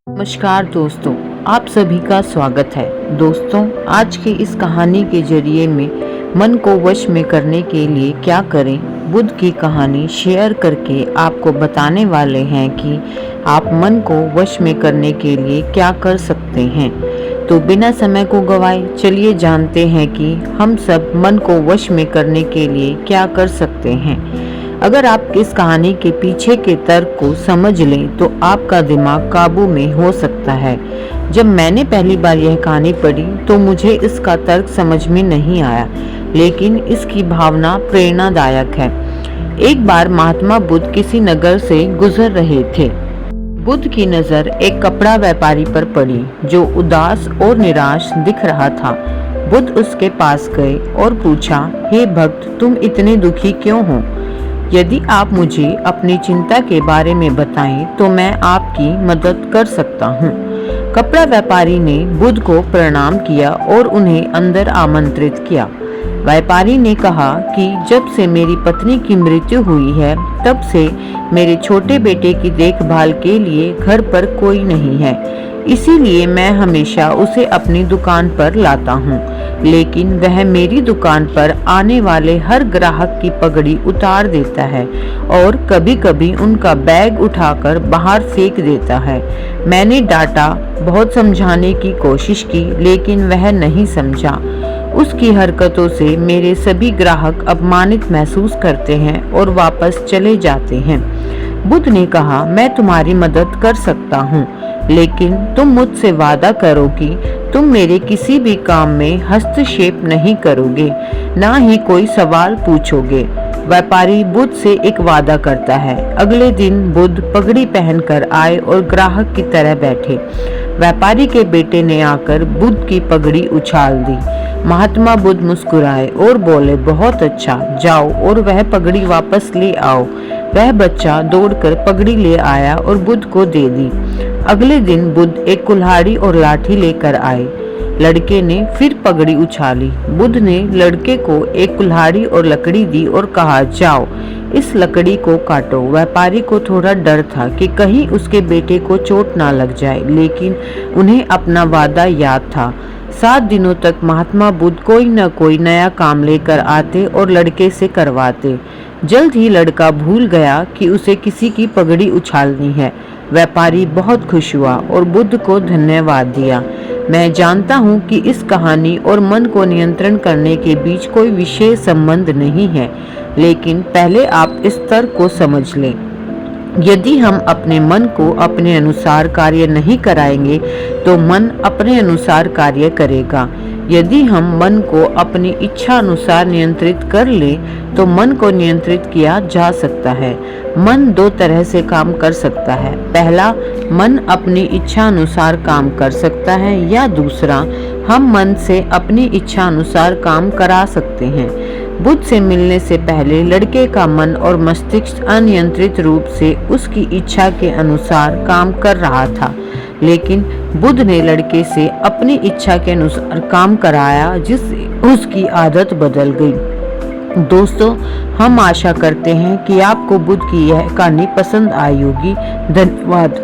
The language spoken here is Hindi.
नमस्कार दोस्तों, आप सभी का स्वागत है। दोस्तों, आज की इस कहानी के जरिए में मन को वश में करने के लिए क्या करें, बुद्ध की कहानी शेयर करके आपको बताने वाले हैं कि आप मन को वश में करने के लिए क्या कर सकते हैं। तो बिना समय को गवाए चलिए जानते हैं कि हम सब मन को वश में करने के लिए क्या कर सकते हैं। अगर आप इस कहानी के पीछे के तर्क को समझ लें तो आपका दिमाग काबू में हो सकता है। जब मैंने पहली बार यह कहानी पढ़ी तो मुझे इसका तर्क समझ में नहीं आया, लेकिन इसकी भावना प्रेरणादायक है। एक बार महात्मा बुद्ध किसी नगर से गुजर रहे थे। बुद्ध की नज़र एक कपड़ा व्यापारी पर पड़ी जो उदास और निराश दिख रहा था। बुद्ध उसके पास गए और पूछा, हे भक्त, तुम इतने दुखी क्यों हो? यदि आप मुझे अपनी चिंता के बारे में बताएं तो मैं आपकी मदद कर सकता हूँ। कपड़ा व्यापारी ने बुद्ध को प्रणाम किया और उन्हें अंदर आमंत्रित किया। व्यापारी ने कहा कि जब से मेरी पत्नी की मृत्यु हुई है तब से मेरे छोटे बेटे की देखभाल के लिए घर पर कोई नहीं है, इसीलिए मैं हमेशा उसे अपनी दुकान पर लाता हूँ, लेकिन वह मेरी दुकान पर आने वाले हर ग्राहक की पगड़ी उतार देता है और कभी-कभी उनका बैग उठाकर बाहर फेंक देता है। मैंने डांटा, बहुत समझाने की कोशिश की, लेकिन वह नहीं समझा। उसकी हरकतों से मेरे सभी ग्राहक अपमानित महसूस करते हैं और वापस चले जाते हैं। बुद्ध ने कहा, मैं तुम्हारी मदद कर सकता हूँ, लेकिन तुम मुझसे वादा करो कि तुम मेरे किसी भी काम में हस्तक्षेप नहीं करोगे, ना ही कोई सवाल पूछोगे। व्यापारी बुद्ध से एक वादा करता है। अगले दिन बुद्ध पगड़ी पहनकर आए और ग्राहक की तरह बैठे। व्यापारी के बेटे ने आकर बुद्ध की पगड़ी उछाल दी। महात्मा बुद्ध मुस्कुराए और बोले, बहुत अच्छा, जाओ और वह पगड़ी वापस ले आओ। वह बच्चा दौड़कर पगड़ी ले आया और बुद्ध को दे दी। अगले दिन बुद्ध एक कुल्हाड़ी और लाठी लेकर आए। लड़के ने फिर पगड़ी उछाली। बुद्ध ने लड़के को एक कुल्हाड़ी और लकड़ी दी और कहा, जाओ इस लकड़ी को काटो। व्यापारी को थोड़ा डर था कि कहीं उसके बेटे को चोट ना लग जाए, लेकिन उन्हें अपना वादा याद था। 7 दिनों तक महात्मा बुद्ध कोई न कोई नया काम लेकर आते और लड़के से करवाते। जल्द ही लड़का भूल गया कि उसे किसी की पगड़ी उछालनी है। व्यापारी बहुत खुश हुआ और बुद्ध को धन्यवाद दिया। मैं जानता हूँ कि इस कहानी और मन को नियंत्रण करने के बीच कोई विशेष संबंध नहीं है, लेकिन पहले आप इस तर्क को समझ लें। यदि हम अपने मन को अपने अनुसार कार्य नहीं कराएंगे तो मन अपने अनुसार कार्य करेगा। यदि हम मन को अपनी इच्छा अनुसार नियंत्रित कर लें तो मन को नियंत्रित किया जा सकता है। मन 2 तरह से काम कर सकता है। पहला, मन अपनी इच्छा अनुसार काम कर सकता है, या दूसरा, हम मन से अपनी इच्छा अनुसार काम करा सकते हैं। बुद्ध से मिलने से पहले लड़के का मन और मस्तिष्क अनियंत्रित रूप से उसकी इच्छा के अनुसार काम कर रहा था, लेकिन बुद्ध ने लड़के से अपनी इच्छा के अनुसार काम कराया, जिससे उसकी आदत बदल गई। दोस्तों, हम आशा करते हैं कि आपको बुद्ध की यह कहानी पसंद आई होगी। धन्यवाद।